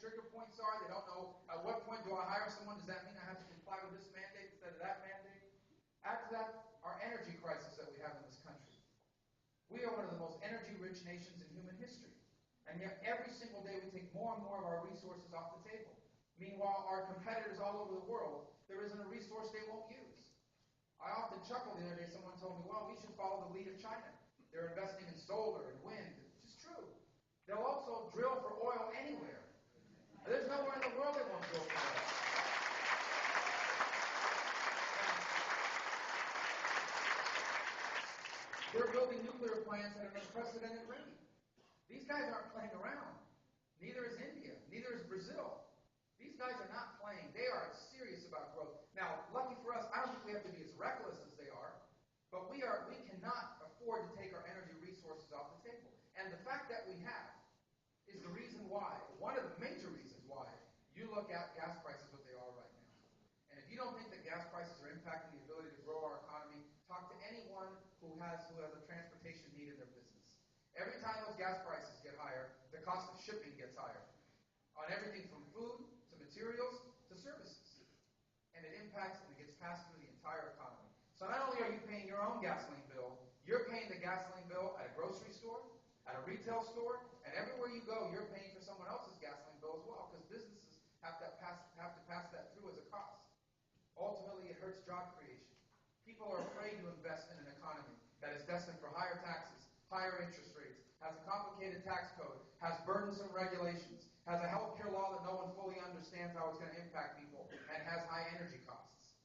trigger points are. They don't know at what point do I hire someone. Does that mean I have to comply with this mandate instead of that mandate? Add to that our energy crisis that we have in this country. We are one of the most energy-rich nations in human history. And yet every single day we take more and more of our resources off the table. Meanwhile, our competitors all over the world, there isn't a resource they won't use. I often chuckle the other day, someone told me, well, we should follow the lead of China. They're investing in solar and wind, which is true. They'll also drill for oil anywhere. There's nowhere in the world they won't drill for oil. They're building nuclear plants at an unprecedented rate. These guys aren't playing around. Neither is India. Neither is Brazil. These guys are not playing. They are serious about growth. Now, lucky for us, I don't think we have to be as reckless as they are, but we cannot afford to take our energy resources off the table. And the fact that we have is the reason why, one of the major reasons why, you look at gas prices what they are right now. And if you don't think that gas prices are impacting the ability to grow our economy, talk to anyone who has a transportation need in their business. Every time those gas prices get higher, the cost of shipping gets higher. On everything from food to materials to services. And it impacts and it gets passed through the entire economy. So not only are you paying your own gasoline bill, you're paying the gasoline bill at a grocery store, at a retail store, and everywhere you go, you're paying for someone else's gasoline bill as well, because businesses have to pass that through as a cost. Ultimately, it hurts job creation. People are afraid to invest in an economy that is destined for higher taxes, higher interest rates, has a complicated tax code, has burdensome regulations, has a healthcare law that no one fully understands how it's going to impact people, and has high energy costs.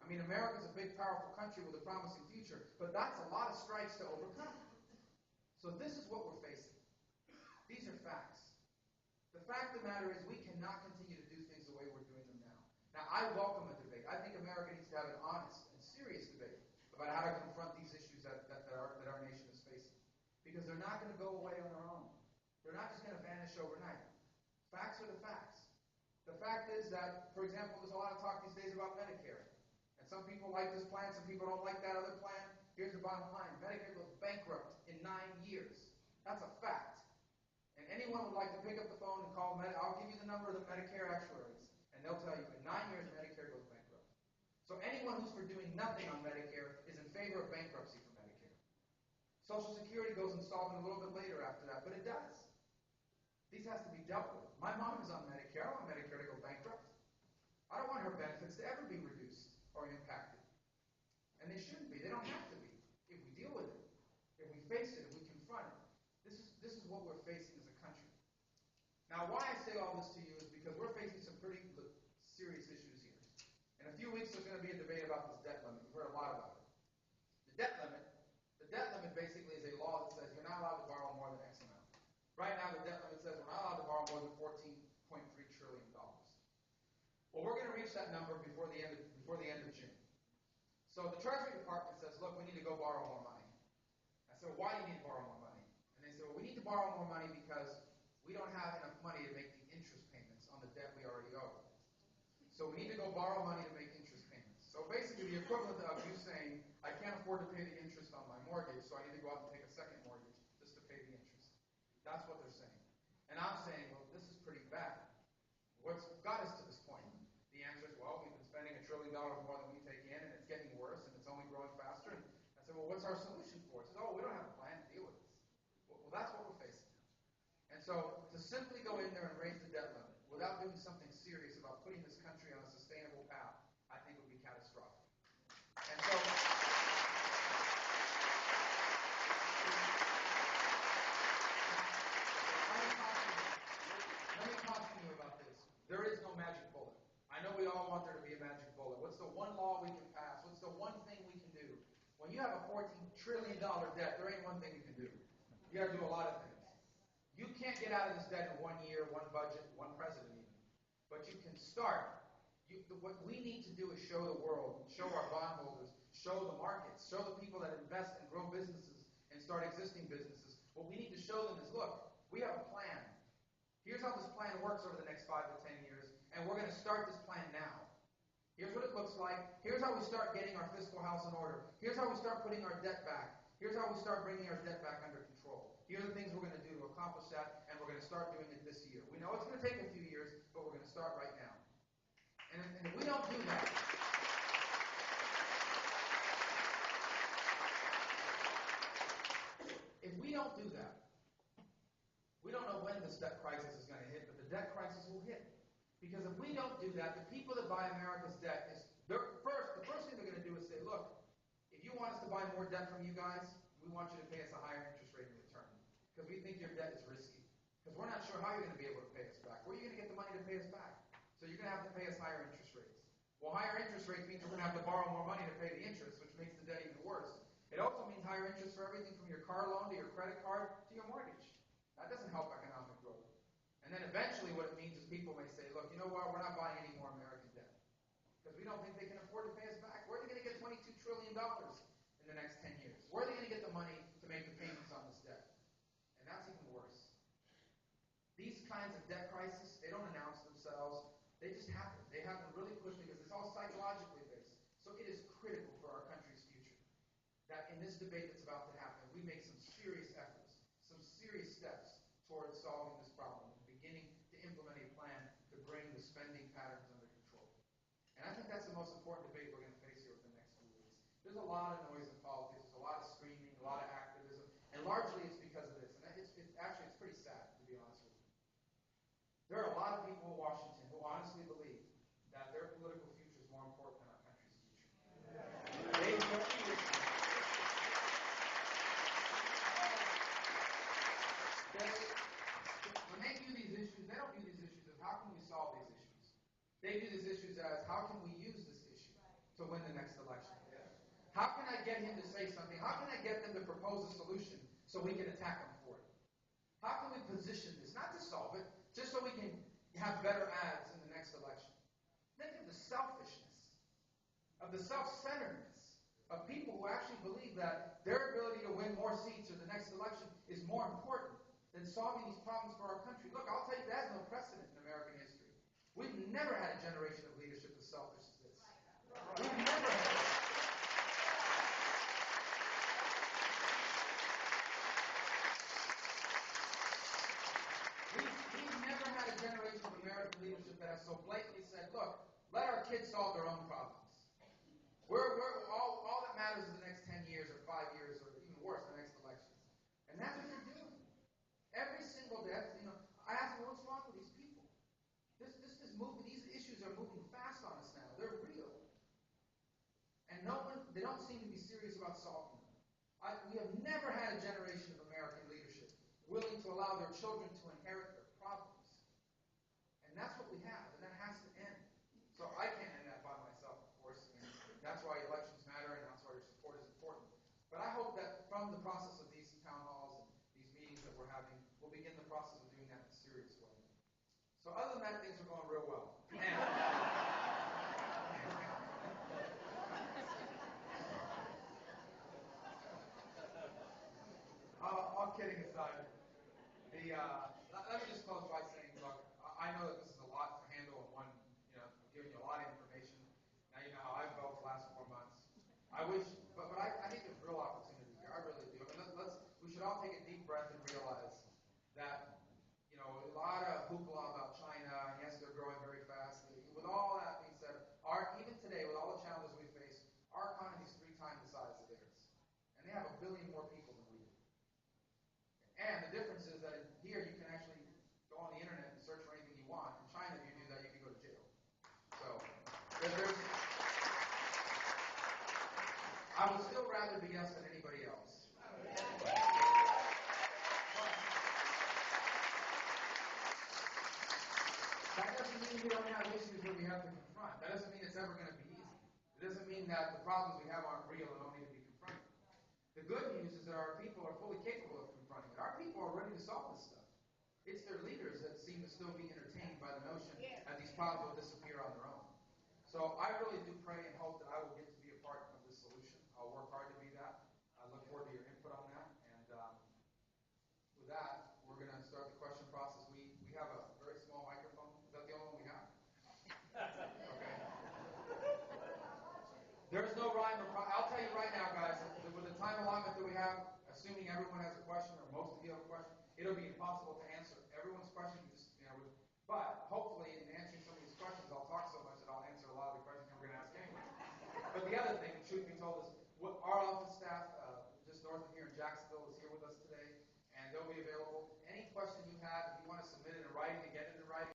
I mean, America's a big, powerful country with a promising future, but that's a lot of strikes to overcome. So this is what we're facing. These are facts. The fact of the matter is we cannot continue to do things the way we're doing them now. Now, I welcome a debate. I think America needs to have an honest and serious debate about how to confront these issues that our nation is facing. Because they're not going to go away on their own. They're not just going to vanish overnight. Facts are the facts. The fact is that, for example, there's a lot of talk these days about Medicare. And some people like this plan, some people don't like that other plan. Here's the bottom line. Medicare goes bankrupt in 9 years. That's a fact. And anyone would like to pick up the phone and call I'll give you the number of the Medicare actuaries, and they'll tell you in 9 years Medicare goes bankrupt. So anyone who's for doing nothing on Medicare is in favor of bankruptcy for Medicare. Social Security goes insolvent a little bit later after that, but it does. These has to be dealt with. My mom is on Medicare. I don't want Medicare to go bankrupt. I don't want her benefits to ever be reduced or impacted. And they shouldn't be. They don't have to be. If we deal with it, if we face it, if we confront it. This is what we're facing as a country. Now, why I say all this to you is because we're facing some pretty serious issues here. In a few weeks, there's going to be a debate about this debt limit. You've heard a lot about it. The debt limit basically is a law that says you're not allowed to borrow more than X amount. Right now, the debt limit says we're not allowed to borrow more than $14.3 trillion. Well, we're going to reach that number before the end of June. So the Treasury Department says, look, we need to go borrow more money. I said, well, why do you need to borrow more money? And they said, well, we need to borrow more money because we don't have enough money to make the interest payments on the debt we already owe. So we need to go borrow money to make interest payments. So basically the equivalent of you saying, I can't afford to pay the interest on my mortgage, so I need to go out and take a second mortgage just to pay the interest. That's what they're saying. And I'm saying, well, this is pretty bad. What's got us to this point? The answer is, well, we've been spending $1 trillion more than we take in, and it's getting worse, and it's only growing faster. And I said, well, what's our solution for it? He says, oh, we don't have a plan to deal with this. Well, that's what we're facing. And so to simply go in there and raise the debt limit without doing something serious about putting this country on a sustainable path, I think would be catastrophic. And so let me caution you about this. There is no magic bullet. I know we all want there to be a magic bullet. What's the one law we can pass? What's the one thing we can do? When you have a $14 trillion debt, there ain't one thing you can do. You got to do a lot of things. You can't get out of this debt in 1 year, one budget, one president even. But you can start. What we need to do is show the world, show our bondholders, show the markets, show the people that invest and grow businesses and start existing businesses. What we need to show them is, look, we have a plan. Here's how this plan works over the next 5 to 10 years, and we're going to start this plan now. Here's what it looks like. Here's how we start getting our fiscal house in order. Here's how we start putting our debt back. Here's how we start bringing our debt back under control. Here are the things we're going to do to accomplish that, and we're going to start doing it this year. We know it's going to take a few years, but we're going to start right now. And if we don't do that, we don't know when this debt crisis is going to hit, but the debt crisis will hit. Because if we don't do that, the people that buy America's debt the first thing they're going to do is say, look, if you want us to buy more debt from you guys, we want you to pay us a higher interest rate in return. Because we think your debt is risky. Because we're not sure how you're going to be able to pay us back. Where are you going to get the money to pay us back? So you're going to have to pay us higher interest rates. Well, higher interest rates means we're going to have to borrow more money to pay the interest, which makes the debt even worse. It also means higher interest for everything from your car loan to your credit card to your mortgage. That doesn't help economic growth. And then eventually what it means is people may say, look, you know what, we're not buying any more American debt. Because we don't think they can afford to pay us back. Where are they going to get $22 trillion in the next 10 years? Where are they going to get the money to make the payments on this debt? And that's even worse. These kinds of debt crises, they don't announce themselves. They just happen. They happen really quickly because it's all psychologically based. So it is critical for our country's future that in this debate that's about to happen, we make some serious efforts, some serious steps towards solving this problem and beginning to implement a plan to bring the spending patterns under control. And I think that's the most important debate we're going to face here over the next few weeks. There's a lot of noise in politics. There's a lot of screaming, a lot of activism, and largely it's because of this. And it's pretty sad, to be honest with you. There are a lot of people in Washington who honestly believe that their political future is more important than our country's future. When they view these issues, they don't view these issues as how can we solve these issues. They view these issues as how can we use this issue to win the next election. How can I get him to say something? How can I get them to propose a solution so we can attack him for it? How can we position this, not to solve it, just so we can have better ads in the next election? Think of the selfishness, of the self-centeredness of people who actually believe that their ability to win more seats in the next election is more important than solving these problems for our country. Look, I'll tell you, that has no precedent in American history. We've never had a generation of leadership as selfish as this. We've never had it. We've never had a generation of American leadership that has so blatantly said, look, let our kids solve their own problems. All that matters is the next 10 years or 5 years or even worse, the next elections. And that's what they're doing. Every single day, I ask them, what's wrong with these people? These issues are moving fast on us now. They're real. And they don't seem to be serious about solving them. We have never had a generation of American leadership willing to allow their children to inherit their problems. And that's what we have, and that has to end. So I can't end that by myself, of course. That's why elections matter, and that's why your support is important. But I hope that from the process of these town halls and these meetings that we're having, we'll begin the process of doing that in a serious way. So other than that, things are going real well. All kidding aside, let me just close by saying, look, I know that this is a lot to handle in one, I'm giving you a lot of information. Now you know how I've felt the last 4 months. I wish, but I think there's real opportunity here. I really do. I mean, we should all take a deep breath and realize that, a lot of hoopla about China, and yes, they're growing very fast. With all that being said, even today, with all the challenges we face, our economy is 3 times the size of theirs. And they have 1 billion more people than we do. And the difference is that here you can actually go on the internet and search for anything you want. In China, if you do that, you can go to jail. So, I would still rather be us than anybody else. That doesn't mean we don't have issues that we have to confront. That doesn't mean it's ever going to be easy. It doesn't mean that the problems we have aren't real and don't need to be confronted. The good news is that our people are fully capable of confronting it. Our people are ready to solve this stuff. It's their leaders that seem to still be entertained by the notion that these problems will disappear on their own. So I really do pray and hope that I will get to be a part of this solution. I'll work hard to be that. I look forward to your input on that. And with that, we're going to start the question process. We have a very small microphone. Is that the only one we have? Okay. There's no rhyme or I'll tell you right now, guys, with the time allotment that we have, everyone has a question, or most of you have a question. It'll be impossible to answer everyone's question. But hopefully, in answering some of these questions, I'll talk so much that I'll answer a lot of the questions you're going to ask anyway. But the other thing, truth be told, is our office staff, just north of here in Jacksonville, is here with us today, and they'll be available. Any question you have, if